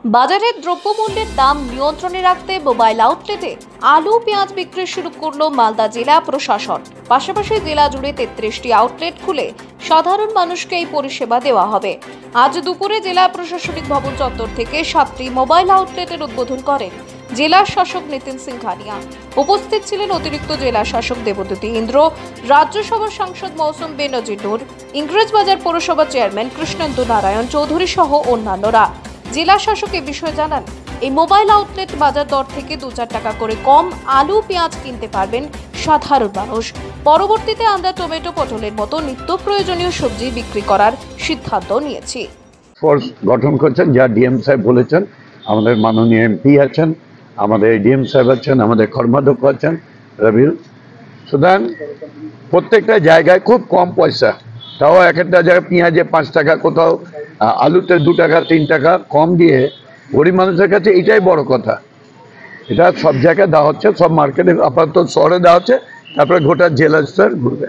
বাজারের দ্রব্যমূল্যের দাম নিয়ন্ত্রণে রাখতে মোবাইল আউটলেটে আলু পেঁয়াজ বিক্রি শুরু করল মালদা জেলা প্রশাসন। পাশাপাশি জেলা জুড়ে 33টি আউটলেট খুলে সাধারণ মানুষকে এই পরিষেবা দেওয়া হবে। আজ দুপুরে জেলা প্রশাসনিক ভবন চত্বর থেকে 7টি মোবাইল আউটলেটের উদ্বোধন করেন জেলা শাসক নিতিন সিংহানিয়া। উপস্থিত ছিলেন অতিরিক্ত জেলা শাসক দেবদূতি ইন্দ্র, রাজ্যসভার সাংসদ মৌসুম বেনজির নূর, ইংরেজবাজার পৌরসভার চেয়ারম্যান কৃষ্ণেন্দু নারায়ণ চৌধুরী সহ অন্যান্যরা। জেলা শাসক এ বিষয়ে জানান, এই মোবাইল আউটলেট বাজার দর থেকে 2-4 টাকা করে কম আলু পেঁয়াজ কিনতে পারবেন সাধারণ মানুষ। পরবর্তীতে আমরা টমেটো পটলের মতো নিত্য প্রয়োজনীয় সবজি বিক্রি করার সিদ্ধান্ত নিয়েছি। ফোর্স গঠন করছেন, যা ডিএম সাহেব বলেছেন। আমাদের মাননীয় এমপি আছেন, আমাদের ডিএম সাহেব আছেন, আমাদের কর্মাধ্যক্ষ আছেন রবিউল। সুতরাং প্রত্যেকটা জায়গায় খুব কম পয়সা, তাও এক একটা জায়গায় পেঁয়াজে 5 টাকা, কোথাও আলুতে 2 টাকা 3 টাকা কম দিয়ে গরিব মানুষের কাছে এটাই বড় কথা। এটা সব জায়গায় দেওয়া হচ্ছে, সব মার্কেটে আপাতত শহরে দেওয়া হচ্ছে, তারপরে গোটা জেলা স্তর ঘুরবে।